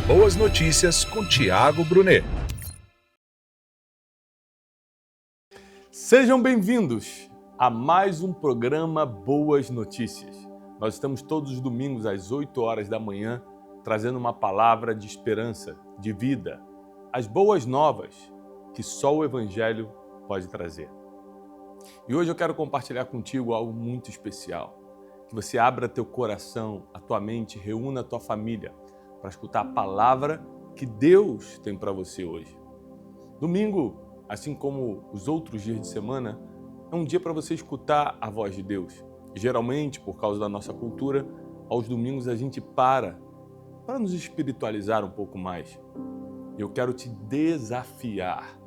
Boas Notícias com Tiago Brunet. Sejam bem-vindos a mais um programa Boas Notícias. Nós estamos todos os domingos às 8 horas da manhã trazendo uma palavra de esperança, de vida, as boas novas que só o Evangelho pode trazer. E hoje eu quero compartilhar contigo algo muito especial. Que você abra teu coração, a tua mente, reúna a tua família para escutar a palavra que Deus tem para você hoje. Domingo, assim como os outros dias de semana, é um dia para você escutar a voz de Deus. Geralmente, por causa da nossa cultura, aos domingos a gente para nos espiritualizar um pouco mais. Eu quero te desafiar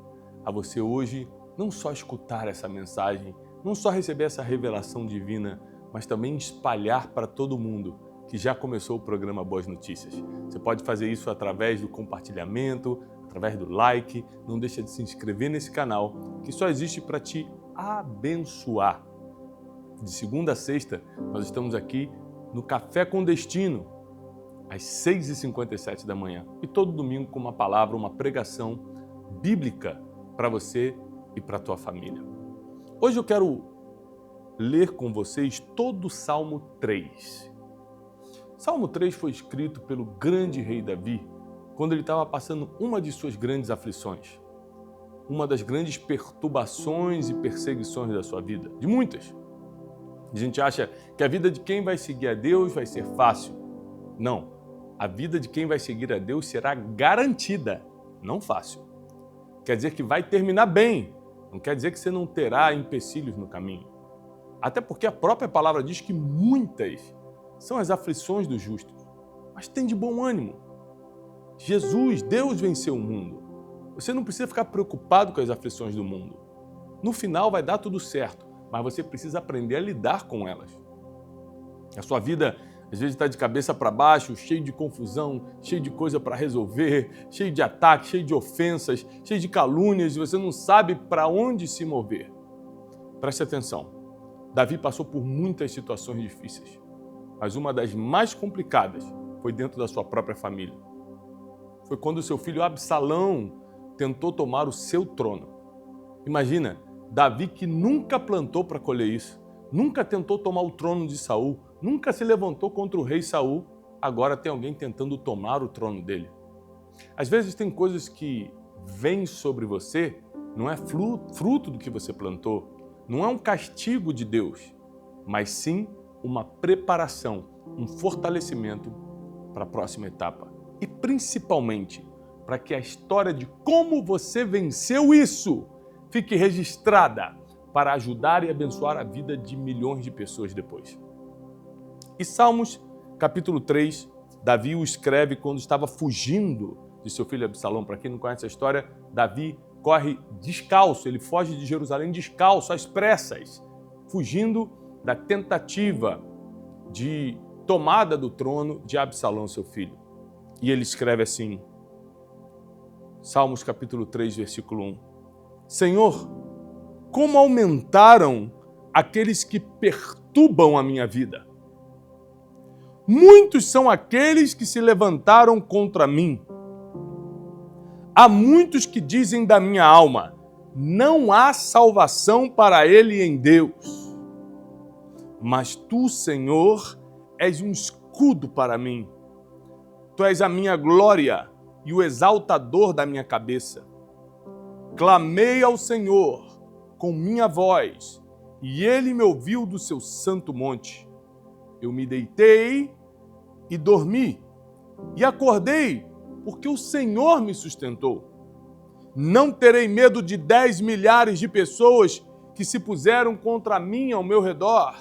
a você hoje não só escutar essa mensagem, não só receber essa revelação divina, mas também espalhar para todo mundo que já começou o programa Boas Notícias. Você pode fazer isso através do compartilhamento, através do like, não deixa de se inscrever nesse canal, que só existe para te abençoar. De segunda a sexta, nós estamos aqui no Café com Destino, às 6h57 da manhã. E todo domingo com uma palavra, uma pregação bíblica para você e para a tua família. Hoje eu quero ler com vocês todo o Salmo 3. Salmo 3 foi escrito pelo grande rei Davi quando ele estava passando uma de suas grandes aflições, uma das grandes perturbações e perseguições da sua vida, de muitas. A gente acha que a vida de quem vai seguir a Deus vai ser fácil. Não, a vida de quem vai seguir a Deus será garantida, não fácil. Quer dizer que vai terminar bem, não quer dizer que você não terá empecilhos no caminho. Até porque a própria palavra diz que muitas são as aflições dos justos, mas tem de bom ânimo. Jesus, Deus venceu o mundo. Você não precisa ficar preocupado com as aflições do mundo. No final vai dar tudo certo, mas você precisa aprender a lidar com elas. A sua vida às vezes está de cabeça para baixo, cheio de confusão, cheio de coisa para resolver, cheio de ataques, cheio de ofensas, cheio de calúnias e você não sabe para onde se mover. Preste atenção. Davi passou por muitas situações difíceis, mas uma das mais complicadas foi dentro da sua própria família. Foi quando seu filho Absalão tentou tomar o seu trono. Imagina, Davi que nunca plantou para colher isso, nunca tentou tomar o trono de Saul, nunca se levantou contra o rei Saul, agora tem alguém tentando tomar o trono dele. Às vezes tem coisas que vêm sobre você, não é fruto do que você plantou, não é um castigo de Deus, mas sim uma preparação, um fortalecimento para a próxima etapa. E principalmente para que a história de como você venceu isso fique registrada para ajudar e abençoar a vida de milhões de pessoas depois. E Salmos, capítulo 3, Davi o escreve quando estava fugindo de seu filho Absalão. Para quem não conhece a história, Davi corre descalço, ele foge de Jerusalém descalço, às pressas, fugindo da tentativa de tomada do trono de Absalão, seu filho. E ele escreve assim, Salmos capítulo 3, versículo 1. Senhor, como aumentaram aqueles que perturbam a minha vida. Muitos são aqueles que se levantaram contra mim. Há muitos que dizem da minha alma, não há salvação para ele em Deus. Mas tu, Senhor, és um escudo para mim. Tu és a minha glória e o exaltador da minha cabeça. Clamei ao Senhor com minha voz, e ele me ouviu do seu santo monte. Eu me deitei e dormi, e acordei, porque o Senhor me sustentou. Não terei medo de 10 milhares de pessoas que se puseram contra mim ao meu redor.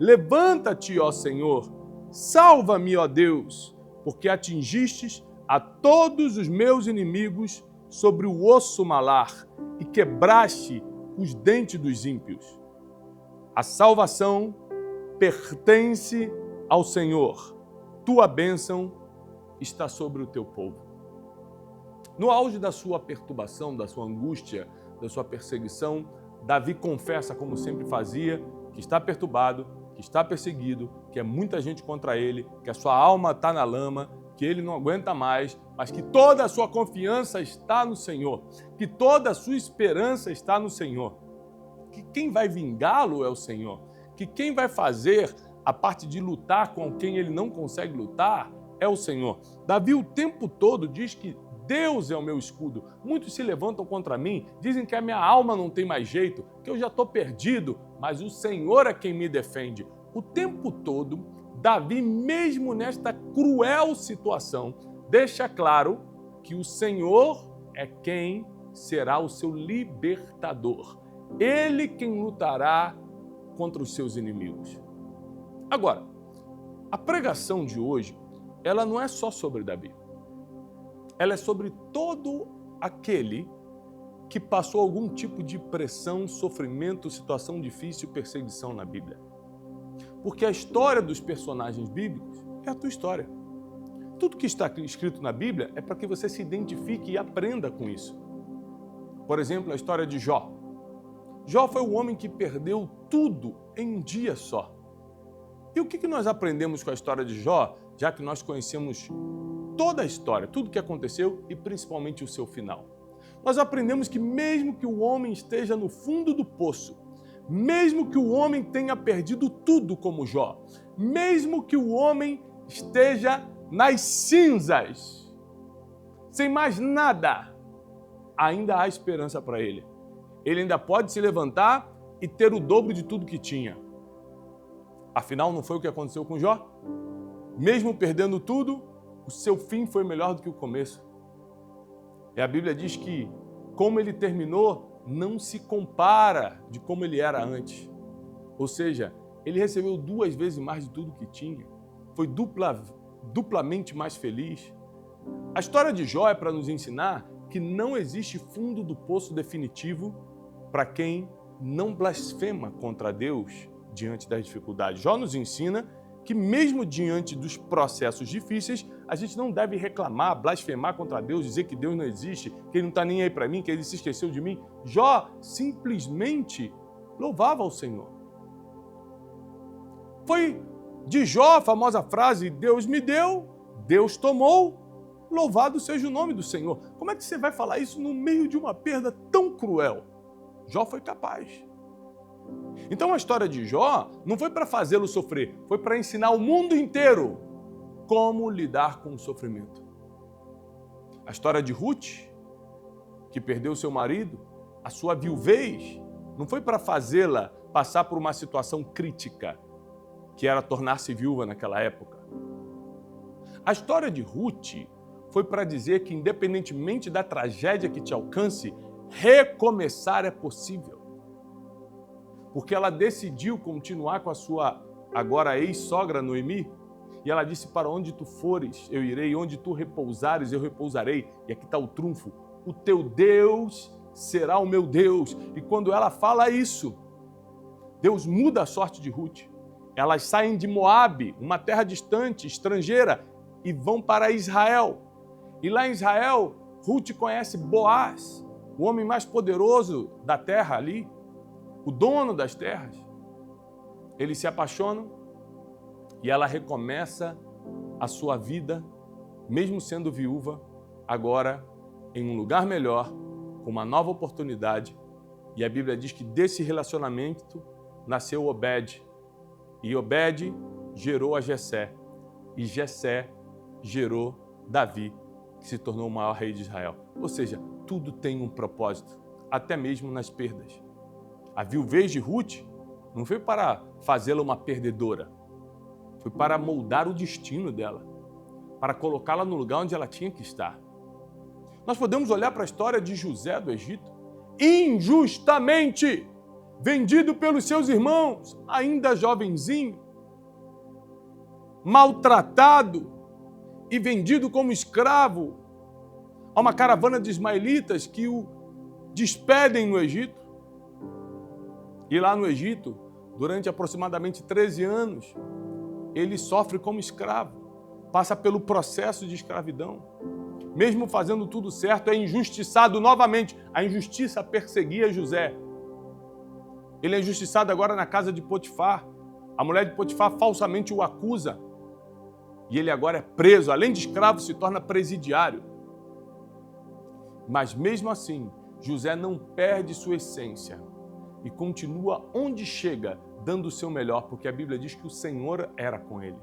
Levanta-te, ó Senhor, salva-me, ó Deus, porque atingistes a todos os meus inimigos sobre o osso malar e quebraste os dentes dos ímpios. A salvação pertence ao Senhor. Tua bênção está sobre o teu povo. No auge da sua perturbação, da sua angústia, da sua perseguição, Davi confessa, como sempre fazia, que está perturbado, que está perseguido, que é muita gente contra ele, que a sua alma está na lama, que ele não aguenta mais, mas que toda a sua confiança está no Senhor, que toda a sua esperança está no Senhor, que quem vai vingá-lo é o Senhor, que quem vai fazer a parte de lutar com quem ele não consegue lutar é o Senhor. Davi o tempo todo diz que Deus é o meu escudo. Muitos se levantam contra mim, dizem que a minha alma não tem mais jeito, que eu já estou perdido, mas o Senhor é quem me defende. O tempo todo, Davi, mesmo nesta cruel situação, deixa claro que o Senhor é quem será o seu libertador. Ele quem lutará contra os seus inimigos. Agora, a pregação de hoje, ela não é só sobre Davi. Ela é sobre todo aquele que passou algum tipo de pressão, sofrimento, situação difícil, perseguição na Bíblia. Porque a história dos personagens bíblicos é a tua história. Tudo que está escrito na Bíblia é para que você se identifique e aprenda com isso. Por exemplo, a história de Jó. Jó foi o homem que perdeu tudo em um dia só. E o que nós aprendemos com a história de Jó, já que nós conhecemos toda a história, tudo o que aconteceu e principalmente o seu final? Nós aprendemos que mesmo que o homem esteja no fundo do poço, mesmo que o homem tenha perdido tudo como Jó, mesmo que o homem esteja nas cinzas, sem mais nada, ainda há esperança para ele. Ele ainda pode se levantar e ter o dobro de tudo que tinha. Afinal, não foi o que aconteceu com Jó? Mesmo perdendo tudo, o seu fim foi melhor do que o começo. E a Bíblia diz que, como ele terminou, não se compara de como ele era antes. Ou seja, ele recebeu 2 vezes mais de tudo que tinha. Foi duplamente mais feliz. A história de Jó é para nos ensinar que não existe fundo do poço definitivo para quem não blasfema contra Deus diante das dificuldades. Jó nos ensina que mesmo diante dos processos difíceis, a gente não deve reclamar, blasfemar contra Deus, dizer que Deus não existe, que Ele não está nem aí para mim, que Ele se esqueceu de mim. Jó simplesmente louvava ao Senhor. Foi de Jó a famosa frase, Deus me deu, Deus tomou, louvado seja o nome do Senhor. Como é que você vai falar isso no meio de uma perda tão cruel? Jó foi capaz. Então a história de Jó não foi para fazê-lo sofrer, foi para ensinar o mundo inteiro como lidar com o sofrimento. A história de Ruth, que perdeu seu marido, a sua viuvez, não foi para fazê-la passar por uma situação crítica, que era tornar-se viúva naquela época. A história de Ruth foi para dizer que, independentemente da tragédia que te alcance, recomeçar é possível. Porque ela decidiu continuar com a sua agora ex-sogra Noemi, e ela disse, para onde tu fores, eu irei, onde tu repousares, eu repousarei. E aqui está o trunfo, o teu Deus será o meu Deus. E quando ela fala isso, Deus muda a sorte de Ruth. Elas saem de Moabe, uma terra distante, estrangeira, e vão para Israel. E lá em Israel, Ruth conhece Boaz, o homem mais poderoso da terra ali, o dono das terras. Eles se apaixonam e ela recomeça a sua vida, mesmo sendo viúva, agora em um lugar melhor, com uma nova oportunidade. E a Bíblia diz que desse relacionamento nasceu Obed. E Obed gerou a Jessé. E Jessé gerou Davi, que se tornou o maior rei de Israel. Ou seja, tudo tem um propósito, até mesmo nas perdas. A viuvez de Ruth não foi para fazê-la uma perdedora, foi para moldar o destino dela, para colocá-la no lugar onde ela tinha que estar. Nós podemos olhar para a história de José do Egito, injustamente vendido pelos seus irmãos, ainda jovenzinho, maltratado e vendido como escravo a uma caravana de ismaelitas que o despedem no Egito. E lá no Egito, durante aproximadamente 13 anos, ele sofre como escravo, passa pelo processo de escravidão. Mesmo fazendo tudo certo, é injustiçado novamente. A injustiça perseguia José. Ele é injustiçado agora na casa de Potifar. A mulher de Potifar falsamente o acusa. E ele agora é preso, além de escravo, se torna presidiário. Mas mesmo assim, José não perde sua essência e continua onde chega, dando o seu melhor, porque a Bíblia diz que o Senhor era com ele.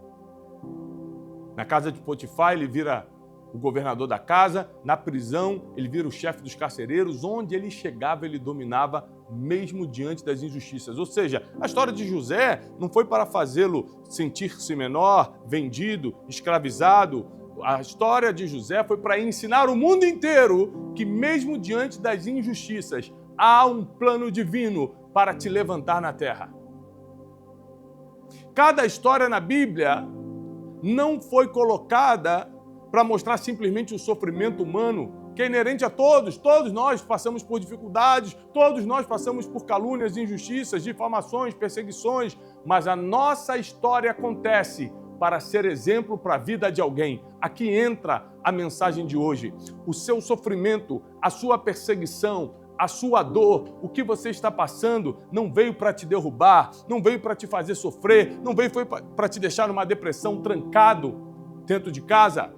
Na casa de Potifar, ele vira o governador da casa, na prisão, ele vira o chefe dos carcereiros, onde ele chegava, ele dominava, mesmo diante das injustiças. Ou seja, a história de José não foi para fazê-lo sentir-se menor, vendido, escravizado. A história de José foi para ensinar o mundo inteiro que, mesmo diante das injustiças, há um plano divino para te levantar na terra. Cada história na Bíblia não foi colocada para mostrar simplesmente o sofrimento humano, que é inerente a todos. Todos nós passamos por dificuldades, todos nós passamos por calúnias, injustiças, difamações, perseguições, mas a nossa história acontece para ser exemplo para a vida de alguém. Aqui entra a mensagem de hoje. O seu sofrimento, a sua perseguição, a sua dor, o que você está passando, não veio para te derrubar, não veio para te fazer sofrer, não veio para te deixar numa depressão trancado dentro de casa,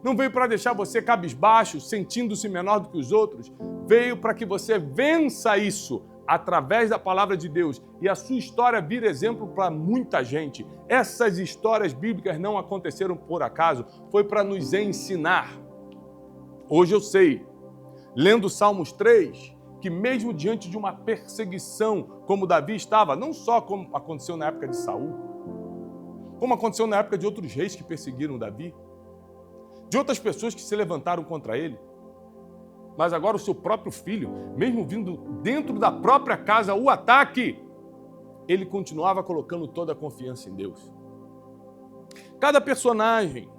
não veio para deixar você cabisbaixo, sentindo-se menor do que os outros, veio para que você vença isso através da palavra de Deus e a sua história vira exemplo para muita gente. Essas histórias bíblicas não aconteceram por acaso, foi para nos ensinar. Hoje eu sei, lendo Salmos 3, que mesmo diante de uma perseguição, como Davi estava, não só como aconteceu na época de Saul, como aconteceu na época de outros reis que perseguiram Davi, de outras pessoas que se levantaram contra ele, mas agora o seu próprio filho, mesmo vindo dentro da própria casa o ataque, ele continuava colocando toda a confiança em Deus. Cada personagem,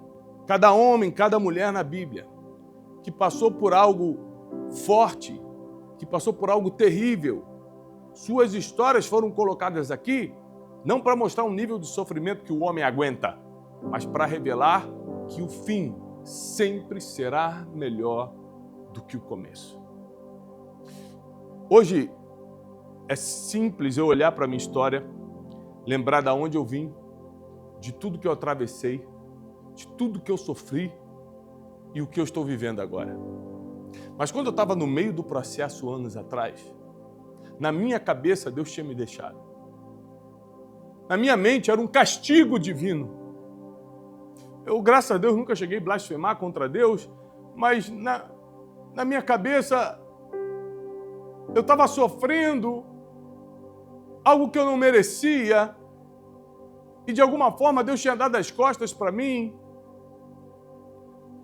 cada homem, cada mulher na Bíblia, que passou por algo forte, que passou por algo terrível, suas histórias foram colocadas aqui, não para mostrar um nível de sofrimento que o homem aguenta, mas para revelar que o fim sempre será melhor do que o começo. Hoje é simples eu olhar para a minha história, lembrar de onde eu vim, de tudo que eu atravessei, de tudo que eu sofri e o que eu estou vivendo agora. Mas quando eu estava no meio do processo anos atrás, na minha cabeça Deus tinha me deixado. Na minha mente era um castigo divino. Eu, graças a Deus, nunca cheguei a blasfemar contra Deus, mas na minha cabeça eu estava sofrendo algo que eu não merecia e de alguma forma Deus tinha dado as costas para mim.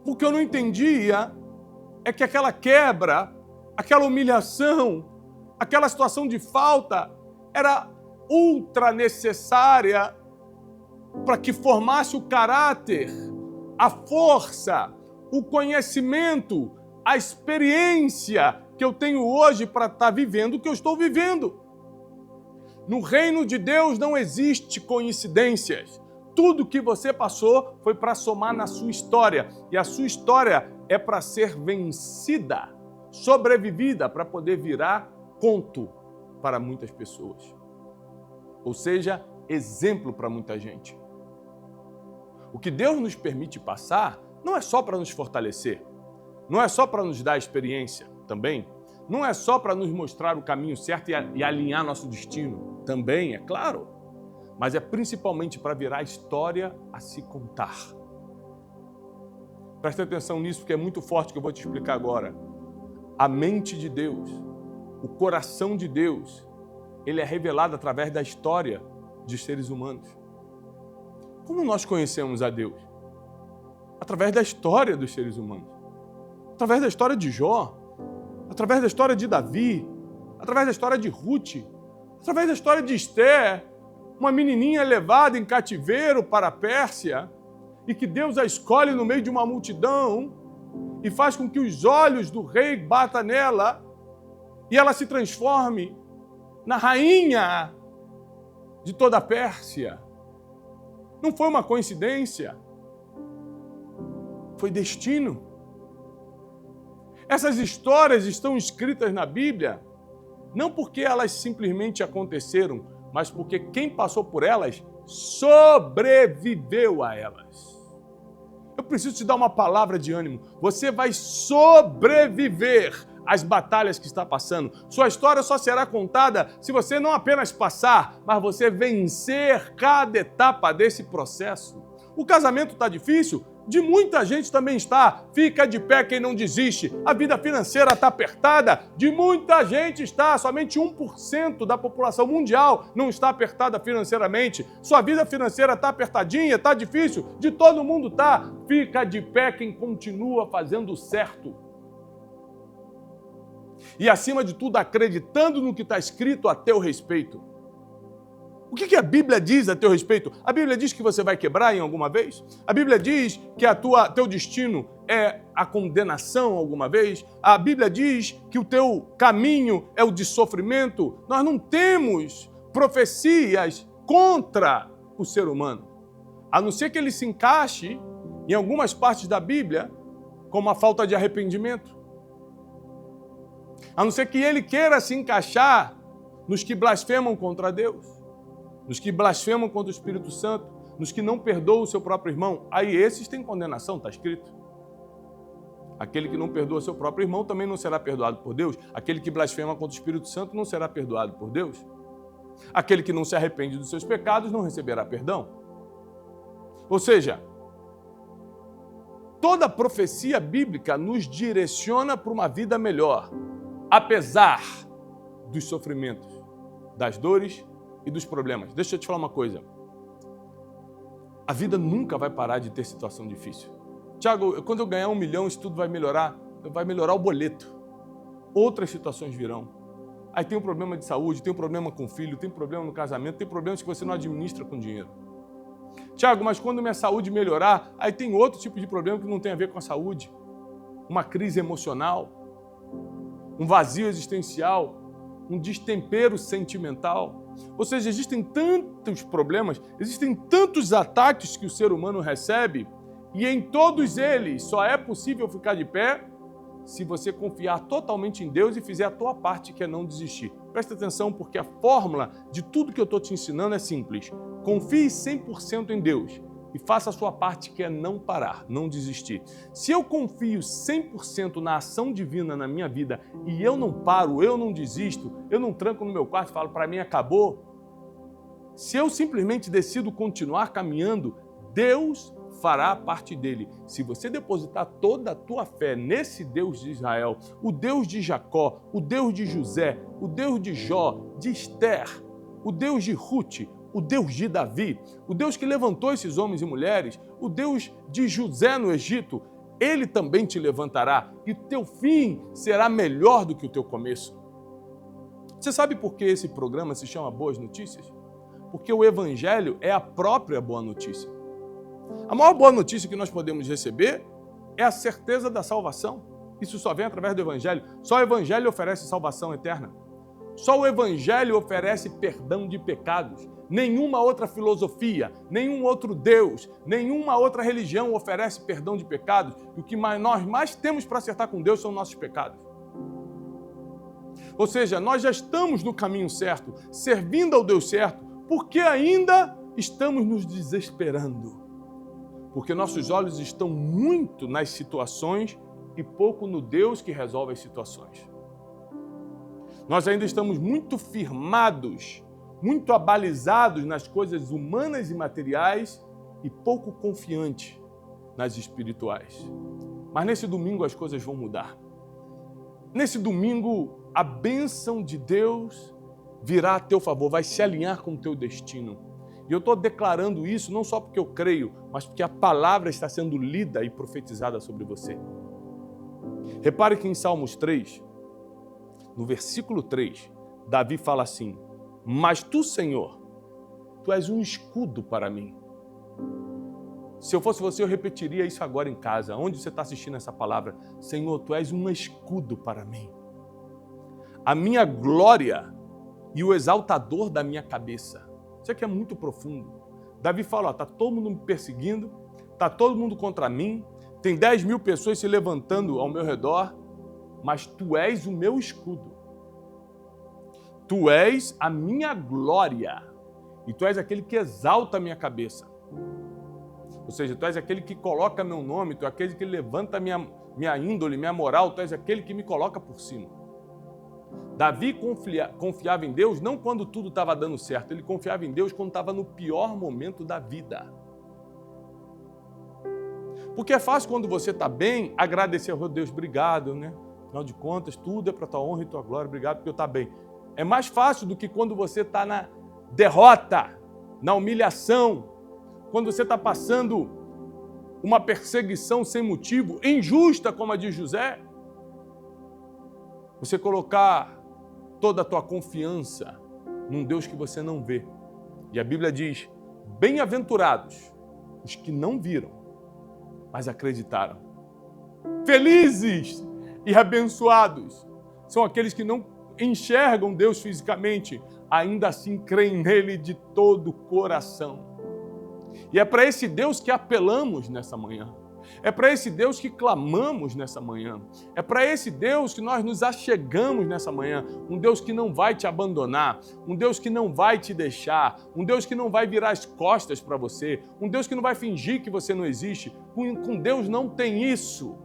O que eu não entendia é que aquela quebra, aquela humilhação, aquela situação de falta era ultra necessária para que formasse o caráter, a força, o conhecimento, a experiência que eu tenho hoje para estar vivendo o que eu estou vivendo. No reino de Deus não existe coincidências. Tudo que você passou foi para somar na sua história. E a sua história é para ser vencida, sobrevivida, para poder virar conto para muitas pessoas. Ou seja, exemplo para muita gente. O que Deus nos permite passar não é só para nos fortalecer, não é só para nos dar experiência também, não é só para nos mostrar o caminho certo e alinhar nosso destino também, é claro, mas é principalmente para virar história a se contar. Presta atenção nisso, porque é muito forte o que eu vou te explicar agora. A mente de Deus, o coração de Deus, ele é revelado através da história dos seres humanos. Como nós conhecemos a Deus? Através da história dos seres humanos. Através da história de Jó, através da história de Davi, através da história de Ruth, através da história de Esther, uma menininha levada em cativeiro para a Pérsia e que Deus a escolhe no meio de uma multidão e faz com que os olhos do rei batam nela e ela se transforme na rainha de toda a Pérsia. Não foi uma coincidência, foi destino. Essas histórias estão escritas na Bíblia não porque elas simplesmente aconteceram, mas porque quem passou por elas sobreviveu a elas. Eu preciso te dar uma palavra de ânimo. Você vai sobreviver às batalhas que está passando. Sua história só será contada se você não apenas passar, mas você vencer cada etapa desse processo. O casamento está difícil? De muita gente também está. Fica de pé quem não desiste. A vida financeira está apertada? De muita gente está. Somente 1% da população mundial não está apertada financeiramente. Sua vida financeira está apertadinha, está difícil? De todo mundo está. Fica de pé quem continua fazendo o certo. E acima de tudo, acreditando no que está escrito a teu respeito. O que a Bíblia diz a teu respeito? A Bíblia diz que você vai quebrar em alguma vez? A Bíblia diz que teu destino é a condenação alguma vez? A Bíblia diz que o teu caminho é o de sofrimento? Nós não temos profecias contra o ser humano, a não ser que ele se encaixe em algumas partes da Bíblia como a falta de arrependimento. A não ser que ele queira se encaixar nos que blasfemam contra Deus, nos que blasfemam contra o Espírito Santo, nos que não perdoam o seu próprio irmão. Aí esses têm condenação, está escrito. Aquele que não perdoa seu próprio irmão também não será perdoado por Deus. Aquele que blasfema contra o Espírito Santo não será perdoado por Deus. Aquele que não se arrepende dos seus pecados não receberá perdão. Ou seja, toda profecia bíblica nos direciona para uma vida melhor, apesar dos sofrimentos, das dores e dos problemas. Deixa eu te falar uma coisa. A vida nunca vai parar de ter situação difícil. Tiago, quando eu ganhar 1 milhão, isso tudo vai melhorar o boleto. Outras situações virão. Aí tem um problema de saúde, tem um problema com o filho, tem problema no casamento, tem problemas que você não administra com dinheiro. Tiago, mas quando minha saúde melhorar, aí tem outro tipo de problema que não tem a ver com a saúde. Uma crise emocional, um vazio existencial, um destempero sentimental. Ou seja, existem tantos problemas, existem tantos ataques que o ser humano recebe, e em todos eles só é possível ficar de pé se você confiar totalmente em Deus e fizer a tua parte, que é não desistir. Presta atenção, porque a fórmula de tudo que eu estou te ensinando é simples. Confie 100% em Deus e faça a sua parte, que é não parar, não desistir. Se eu confio 100% na ação divina na minha vida e eu não paro, eu não desisto, eu não tranco no meu quarto e falo, para mim acabou. Se eu simplesmente decido continuar caminhando, Deus fará a parte dele. Se você depositar toda a tua fé nesse Deus de Israel, o Deus de Jacó, o Deus de José, o Deus de Jó, de Esther, o Deus de Ruth, o Deus de Davi, o Deus que levantou esses homens e mulheres, o Deus de José no Egito, ele também te levantará e o teu fim será melhor do que o teu começo. Você sabe por que esse programa se chama Boas Notícias? Porque o Evangelho é a própria boa notícia. A maior boa notícia que nós podemos receber é a certeza da salvação. Isso só vem através do Evangelho. Só o Evangelho oferece salvação eterna. Só o Evangelho oferece perdão de pecados. Nenhuma outra filosofia, nenhum outro Deus, nenhuma outra religião oferece perdão de pecados. E o que nós mais temos para acertar com Deus são nossos pecados. Ou seja, nós já estamos no caminho certo, servindo ao Deus certo, porque ainda estamos nos desesperando. Porque nossos olhos estão muito nas situações e pouco no Deus que resolve as situações. Nós ainda estamos muito firmados, muito abalizados nas coisas humanas e materiais e pouco confiantes nas espirituais. Mas nesse domingo as coisas vão mudar. Nesse domingo a bênção de Deus virá a teu favor, vai se alinhar com o teu destino. E eu estou declarando isso não só porque eu creio, mas porque a palavra está sendo lida e profetizada sobre você. Repare que em Salmos 3, no versículo 3, Davi fala assim: mas tu, Senhor, tu és um escudo para mim. Se eu fosse você, eu repetiria isso agora em casa, onde você está assistindo essa palavra. Senhor, tu és um escudo para mim. A minha glória e o exaltador da minha cabeça. Isso aqui é muito profundo. Davi fala, está todo mundo me perseguindo, está todo mundo contra mim, tem 10 mil pessoas se levantando ao meu redor, mas tu és o meu escudo. Tu és a minha glória e tu és aquele que exalta a minha cabeça. Ou seja, tu és aquele que coloca meu nome, tu és aquele que levanta minha índole, minha moral, tu és aquele que me coloca por cima. Davi confiava em Deus não quando tudo estava dando certo, ele confiava em Deus quando estava no pior momento da vida. Porque é fácil quando você está bem agradecer a Deus, obrigado, né? Afinal de contas, tudo é para tua honra e tua glória, obrigado porque eu estou bem. É mais fácil do que quando você está na derrota, na humilhação, quando você está passando uma perseguição sem motivo, injusta, como a de José, você colocar toda a tua confiança num Deus que você não vê. E a Bíblia diz, bem-aventurados os que não viram, mas acreditaram. Felizes e abençoados são aqueles que não enxergam Deus fisicamente, ainda assim creem nele de todo o coração. E é para esse Deus que apelamos nessa manhã. É para esse Deus que clamamos nessa manhã. É para esse Deus que nós nos achegamos nessa manhã. Um Deus que não vai te abandonar. Um Deus que não vai te deixar. Um Deus que não vai virar as costas para você. Um Deus que não vai fingir que você não existe. Com Deus não tem isso.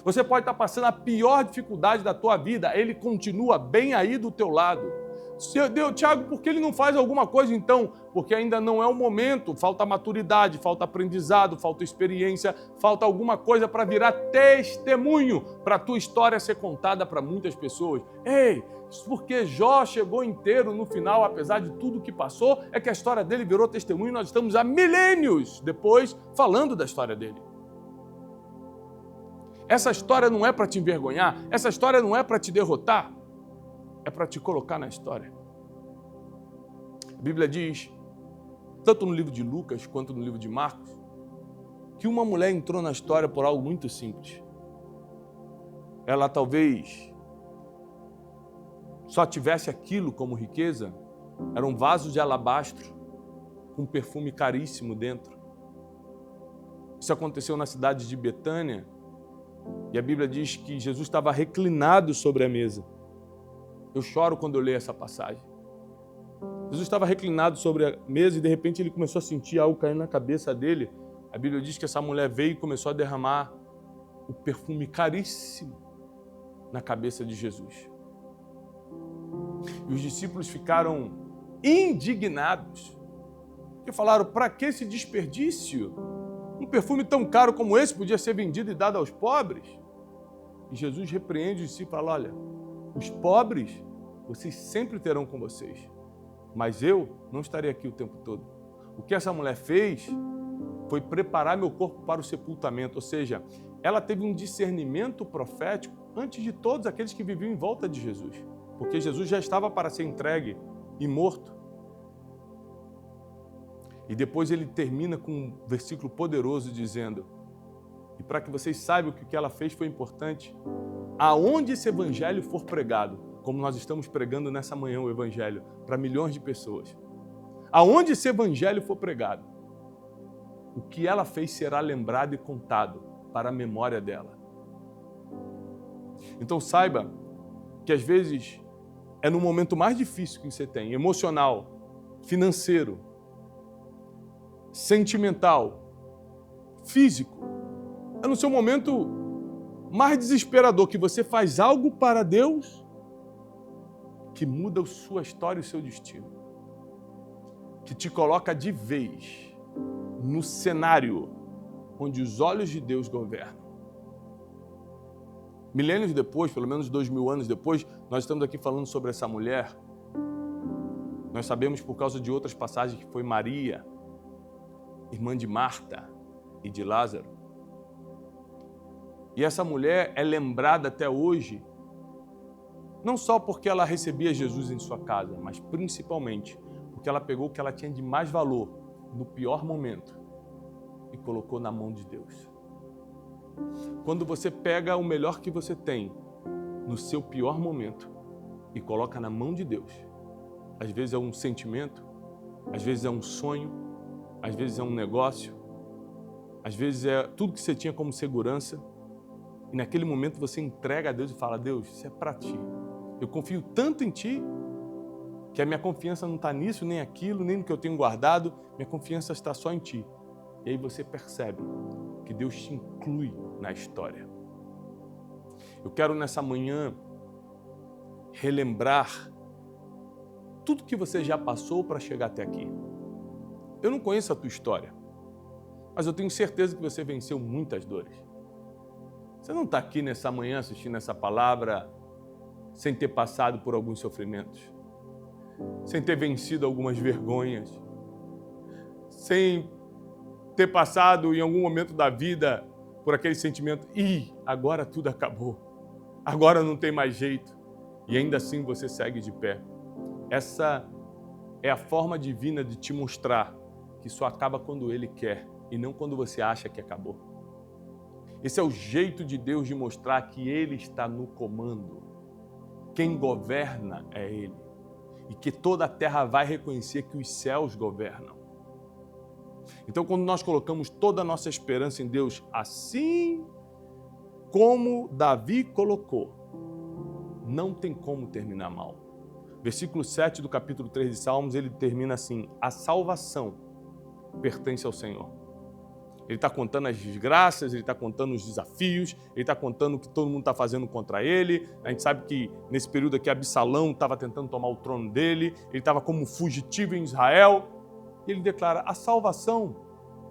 Você pode estar passando a pior dificuldade da tua vida. Ele continua bem aí do teu lado. Tiago, por que ele não faz alguma coisa então? Porque ainda não é o momento, falta maturidade, falta aprendizado, falta experiência, falta alguma coisa para virar testemunho, para a tua história ser contada para muitas pessoas. Ei, porque Jó chegou inteiro no final, apesar de tudo que passou, é que a história dele virou testemunho e nós estamos há milênios depois falando da história dele. Essa história não é para te envergonhar, essa história não é para te derrotar, é para te colocar na história. A Bíblia diz, tanto no livro de Lucas quanto no livro de Marcos, que uma mulher entrou na história por algo muito simples. Ela talvez só tivesse aquilo como riqueza, era um vaso de alabastro com um perfume caríssimo dentro. Isso aconteceu na cidade de Betânia e a Bíblia diz que Jesus estava reclinado sobre a mesa. Eu choro quando eu leio essa passagem. Jesus estava reclinado sobre a mesa e de repente ele começou a sentir algo caindo na cabeça dele. A Bíblia diz que essa mulher veio e começou a derramar o perfume caríssimo na cabeça de Jesus. E os discípulos ficaram indignados. Porque falaram, para que esse desperdício? Um perfume tão caro como esse podia ser vendido e dado aos pobres? E Jesus repreende os discípulos e fala, olha, os pobres vocês sempre terão com vocês, mas eu não estarei aqui o tempo todo. O que essa mulher fez foi preparar meu corpo para o sepultamento, ou seja, ela teve um discernimento profético antes de todos aqueles que viviam em volta de Jesus, porque Jesus já estava para ser entregue e morto. E depois ele termina com um versículo poderoso dizendo, e para que vocês saibam que o que ela fez foi importante, aonde esse evangelho for pregado, como nós estamos pregando nessa manhã o evangelho para milhões de pessoas, aonde esse evangelho for pregado, o que ela fez será lembrado e contado para a memória dela. Então saiba que às vezes é no momento mais difícil que você tem, emocional, financeiro, sentimental, físico, é no seu momento mais desesperador que você faz algo para Deus que muda a sua história e o seu destino, que te coloca de vez no cenário onde os olhos de Deus governam. Milênios depois, pelo menos 2000 anos depois, nós estamos aqui falando sobre essa mulher. Nós sabemos por causa de outras passagens que foi Maria, irmã de Marta e de Lázaro. E essa mulher é lembrada até hoje, não só porque ela recebia Jesus em sua casa, mas principalmente porque ela pegou o que ela tinha de mais valor no pior momento e colocou na mão de Deus. Quando você pega o melhor que você tem no seu pior momento e coloca na mão de Deus, às vezes é um sentimento, às vezes é um sonho, às vezes é um negócio, às vezes é tudo que você tinha como segurança, e naquele momento você entrega a Deus e fala, Deus, isso é para ti. Eu confio tanto em ti que a minha confiança não está nisso, nem aquilo, nem no que eu tenho guardado, minha confiança está só em ti. E aí você percebe que Deus te inclui na história. Eu quero nessa manhã relembrar tudo que você já passou para chegar até aqui. Eu não conheço a tua história, mas eu tenho certeza que você venceu muitas dores. Você não está aqui nessa manhã assistindo essa palavra sem ter passado por alguns sofrimentos, sem ter vencido algumas vergonhas, sem ter passado em algum momento da vida por aquele sentimento, agora tudo acabou, agora não tem mais jeito, e ainda assim você segue de pé. Essa é a forma divina de te mostrar que só acaba quando Ele quer e não quando você acha que acabou. Esse é o jeito de Deus de mostrar que Ele está no comando. Quem governa é Ele. E que toda a terra vai reconhecer que os céus governam. Então, quando nós colocamos toda a nossa esperança em Deus, assim como Davi colocou, não tem como terminar mal. Versículo 7 do capítulo 3 de Salmos, ele termina assim: a salvação pertence ao Senhor. Ele está contando as desgraças, ele está contando os desafios, ele está contando o que todo mundo está fazendo contra ele. A gente sabe que nesse período aqui Absalão estava tentando tomar o trono dele, ele estava como fugitivo em Israel. E ele declara: a salvação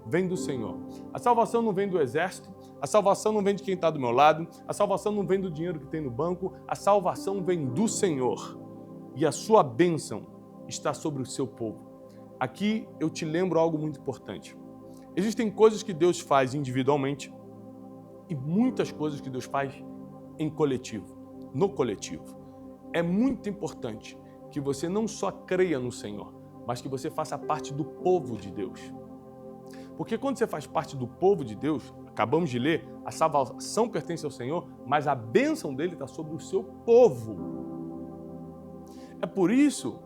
vem do Senhor. A salvação não vem do exército, a salvação não vem de quem está do meu lado, a salvação não vem do dinheiro que tem no banco, a salvação vem do Senhor. E a sua bênção está sobre o seu povo. Aqui eu te lembro algo muito importante. Existem coisas que Deus faz individualmente e muitas coisas que Deus faz em coletivo, no coletivo. É muito importante que você não só creia no Senhor, mas que você faça parte do povo de Deus. Porque quando você faz parte do povo de Deus, acabamos de ler, a salvação pertence ao Senhor, mas a bênção dele está sobre o seu povo. É por isso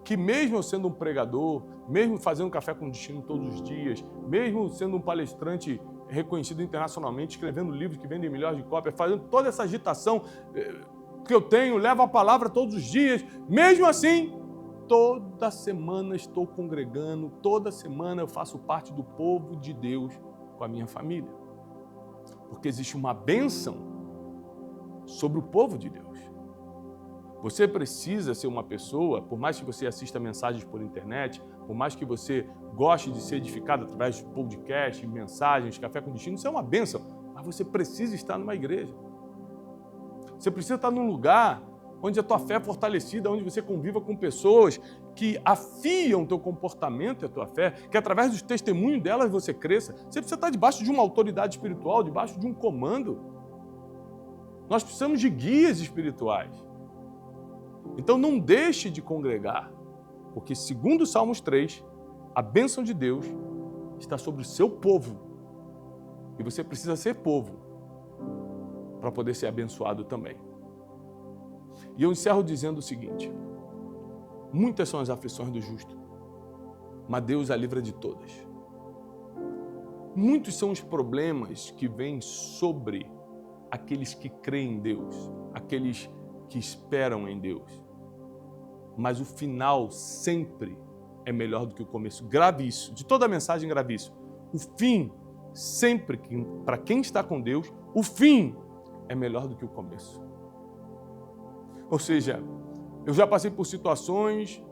que mesmo eu sendo um pregador, mesmo fazendo café com destino todos os dias, mesmo sendo um palestrante reconhecido internacionalmente, escrevendo livros que vendem milhões de cópias, fazendo toda essa agitação que eu tenho, levo a palavra todos os dias, mesmo assim, toda semana estou congregando, toda semana eu faço parte do povo de Deus com a minha família. Porque existe uma bênção sobre o povo de Deus. Você precisa ser uma pessoa, por mais que você assista mensagens por internet, por mais que você goste de ser edificado através de podcast, mensagens, café com destino, isso é uma bênção, mas você precisa estar numa igreja. Você precisa estar num lugar onde a tua fé é fortalecida, onde você conviva com pessoas que afiam o teu comportamento e a tua fé, que através dos testemunhos delas você cresça. Você precisa estar debaixo de uma autoridade espiritual, debaixo de um comando. Nós precisamos de guias espirituais. Então não deixe de congregar, porque segundo Salmos 3, a bênção de Deus está sobre o seu povo. E você precisa ser povo para poder ser abençoado também. E eu encerro dizendo o seguinte: muitas são as aflições do justo, mas Deus a livra de todas. Muitos são os problemas que vêm sobre aqueles que creem em Deus, aqueles que esperam em Deus. Mas o final sempre é melhor do que o começo. Grave isso, de toda a mensagem grave isso. O fim, sempre, para quem está com Deus, o fim é melhor do que o começo. Ou seja, eu já passei por situações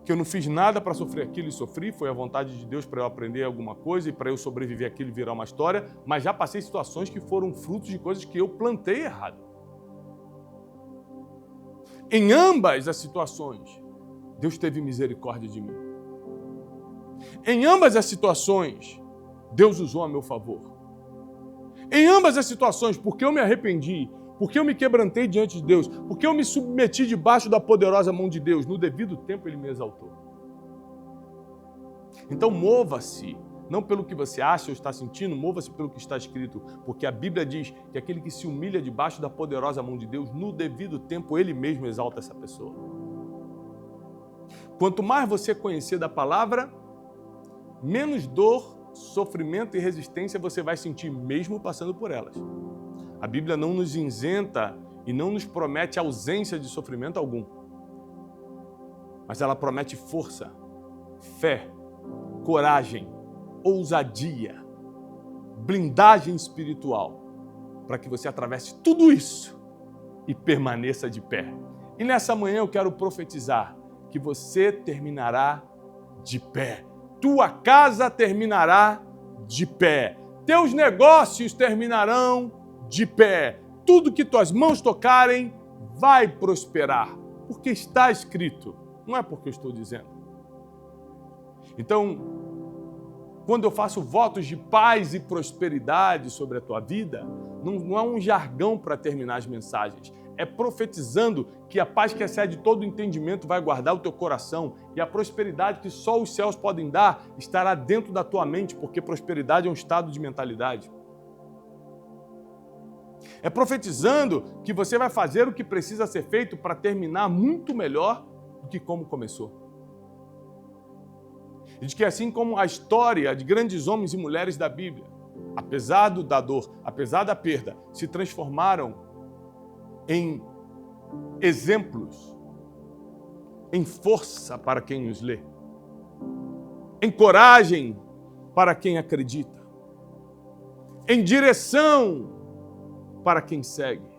que eu não fiz nada para sofrer aquilo e sofri, foi a vontade de Deus para eu aprender alguma coisa e para eu sobreviver aquilo e virar uma história, mas já passei situações que foram frutos de coisas que eu plantei errado. Em ambas as situações, Deus teve misericórdia de mim. Em ambas as situações, Deus usou a meu favor. Em ambas as situações, porque eu me arrependi, porque eu me quebrantei diante de Deus, porque eu me submeti debaixo da poderosa mão de Deus, no devido tempo Ele me exaltou. Então mova-se, não pelo que você acha ou está sentindo, mova-se pelo que está escrito, porque a Bíblia diz que aquele que se humilha debaixo da poderosa mão de Deus, no devido tempo Ele mesmo exalta essa pessoa. Quanto mais você conhecer da palavra, menos dor, sofrimento e resistência você vai sentir mesmo passando por elas. A Bíblia não nos isenta e não nos promete ausência de sofrimento algum. Mas ela promete força, fé, coragem ousadia, blindagem espiritual, para que você atravesse tudo isso e permaneça de pé. E nessa manhã eu quero profetizar que você terminará de pé. Tua casa terminará de pé. Teus negócios terminarão de pé. Tudo que tuas mãos tocarem vai prosperar, porque está escrito, não é porque eu estou dizendo. Então, quando eu faço votos de paz e prosperidade sobre a tua vida, não é um jargão para terminar as mensagens. É profetizando que a paz que excede todo entendimento vai guardar o teu coração e a prosperidade que só os céus podem dar estará dentro da tua mente, porque prosperidade é um estado de mentalidade. É profetizando que você vai fazer o que precisa ser feito para terminar muito melhor do que como começou. E de que assim como a história de grandes homens e mulheres da Bíblia, apesar da dor, apesar da perda, se transformaram em exemplos, em força para quem os lê, em coragem para quem acredita, em direção para quem segue.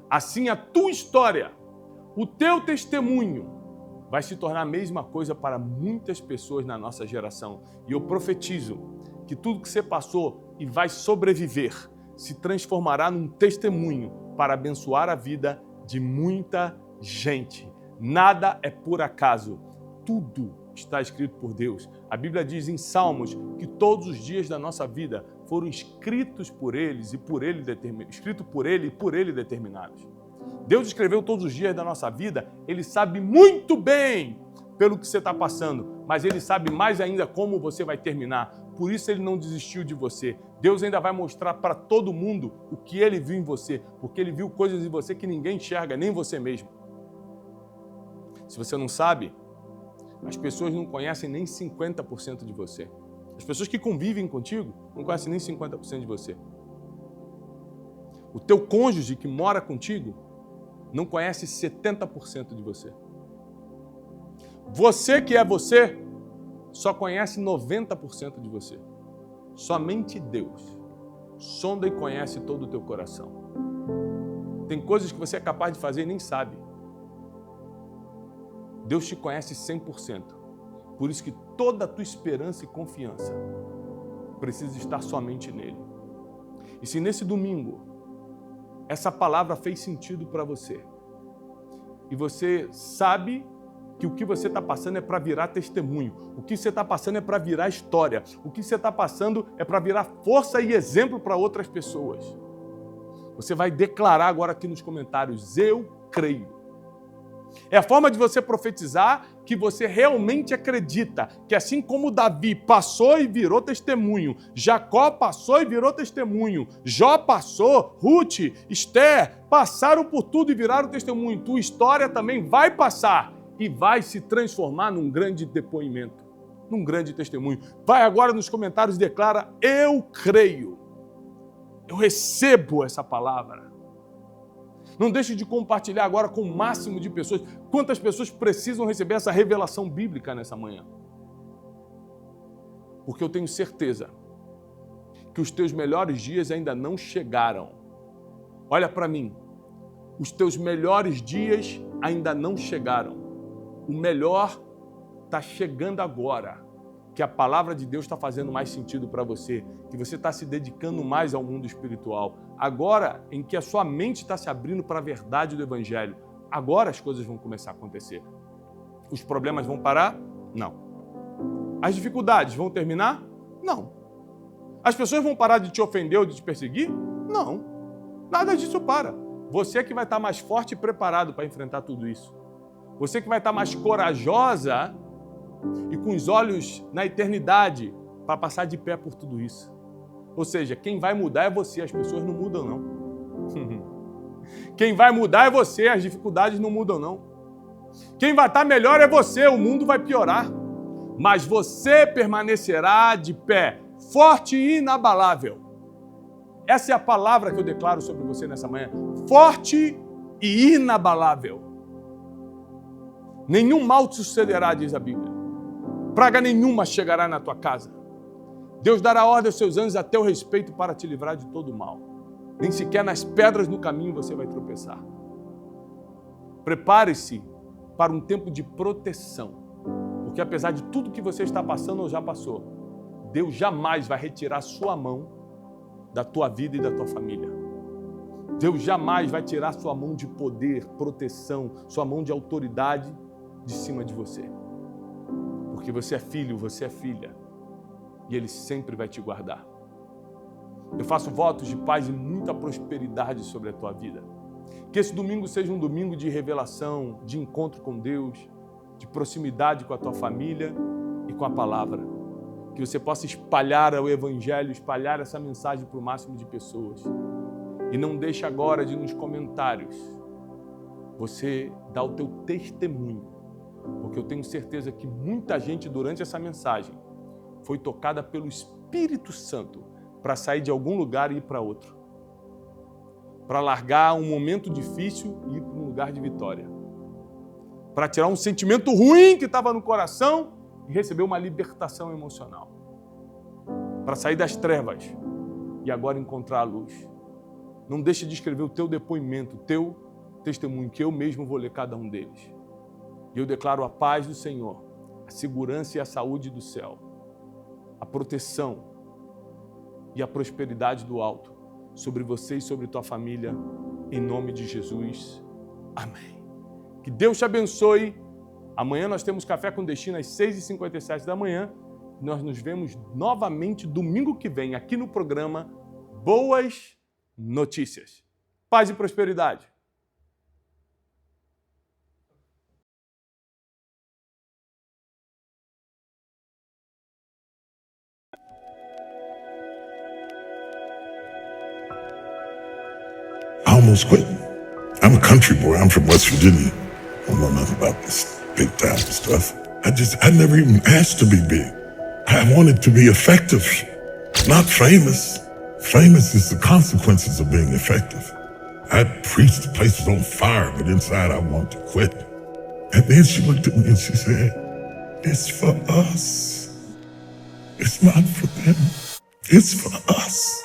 Assim a tua história, o teu testemunho, vai se tornar a mesma coisa para muitas pessoas na nossa geração. E eu profetizo que tudo que você passou e vai sobreviver se transformará num testemunho para abençoar a vida de muita gente. Nada é por acaso. Tudo está escrito por Deus. A Bíblia diz em Salmos que todos os dias da nossa vida foram escritos por eles e por ele determinados. Deus escreveu todos os dias da nossa vida, Ele sabe muito bem pelo que você está passando, mas Ele sabe mais ainda como você vai terminar. Por isso Ele não desistiu de você. Deus ainda vai mostrar para todo mundo o que Ele viu em você, porque Ele viu coisas em você que ninguém enxerga, nem você mesmo. Se você não sabe, as pessoas não conhecem nem 50% de você. As pessoas que convivem contigo não conhecem nem 50% de você. O teu cônjuge que mora contigo não conhece 70% de você. Você que é você, só conhece 90% de você. Somente Deus sonda e conhece todo o teu coração. Tem coisas que você é capaz de fazer e nem sabe. Deus te conhece 100%. Por isso que toda a tua esperança e confiança precisa estar somente nele. E se nesse domingo essa palavra fez sentido para você, e você sabe que o que você está passando é para virar testemunho, o que você está passando é para virar história, o que você está passando é para virar força e exemplo para outras pessoas. Você vai declarar agora aqui nos comentários: eu creio. É a forma de você profetizar que você realmente acredita que assim como Davi passou e virou testemunho, Jacó passou e virou testemunho, Jó passou, Ruth, Esther passaram por tudo e viraram testemunho. Tua história também vai passar e vai se transformar num grande depoimento, num grande testemunho. Vai agora nos comentários e declara: eu creio, eu recebo essa palavra. Não deixe de compartilhar agora com o máximo de pessoas. Quantas pessoas precisam receber essa revelação bíblica nessa manhã? Porque eu tenho certeza que os teus melhores dias ainda não chegaram. Olha para mim. Os teus melhores dias ainda não chegaram. O melhor está chegando agora. Que a palavra de Deus está fazendo mais sentido para você, que você está se dedicando mais ao mundo espiritual. Agora em que a sua mente está se abrindo para a verdade do Evangelho, agora as coisas vão começar a acontecer. Os problemas vão parar? Não. As dificuldades vão terminar? Não. As pessoas vão parar de te ofender ou de te perseguir? Não. Nada disso para. Você que vai estar mais forte e preparado para enfrentar tudo isso. Você que vai estar mais corajosa e com os olhos na eternidade para passar de pé por tudo isso. Ou seja, quem vai mudar é você, as pessoas não mudam não. Quem vai mudar é você, as dificuldades não mudam não. Quem vai estar melhor é você, o mundo vai piorar. Mas você permanecerá de pé, forte e inabalável. Essa é a palavra que eu declaro sobre você nessa manhã. Forte e inabalável. Nenhum mal te sucederá, diz a Bíblia. Praga nenhuma chegará na tua casa. Deus dará ordem aos seus anjos a teu respeito para te livrar de todo mal. Nem sequer nas pedras no caminho você vai tropeçar. Prepare-se para um tempo de proteção, porque apesar de tudo que você está passando ou já passou, Deus jamais vai retirar sua mão da tua vida e da tua família. Deus jamais vai tirar sua mão de poder, proteção, sua mão de autoridade de cima de você. Porque você é filho, você é filha, e Ele sempre vai te guardar. Eu faço votos de paz e muita prosperidade sobre a tua vida. Que esse domingo seja um domingo de revelação, de encontro com Deus, de proximidade com a tua família e com a palavra. Que você possa espalhar o Evangelho, espalhar essa mensagem para o máximo de pessoas. E não deixe agora de nos comentários você dar o teu testemunho, porque eu tenho certeza que muita gente durante essa mensagem foi tocada pelo Espírito Santo para sair de algum lugar e ir para outro. Para largar um momento difícil e ir para um lugar de vitória. Para tirar um sentimento ruim que estava no coração e receber uma libertação emocional. Para sair das trevas e agora encontrar a luz. Não deixe de escrever o teu depoimento, o teu testemunho, que eu mesmo vou ler cada um deles. E eu declaro a paz do Senhor, a segurança e a saúde do céu, a proteção e a prosperidade do alto sobre você e sobre tua família, em nome de Jesus. Amém. Que Deus te abençoe. Amanhã nós temos Café com Destino às 6h57 da manhã. Nós nos vemos novamente domingo que vem aqui no programa Boas Notícias. Paz e prosperidade. I almost quit. I'm a country boy. I'm from West Virginia. I don't know nothing about this big time stuff. I never even asked to be big. I wanted to be effective, not famous. Famous is the consequences of being effective. I preached, the place was on fire, but inside I wanted to quit. And then she looked at me and she said, "It's for us. It's not for them. It's for us."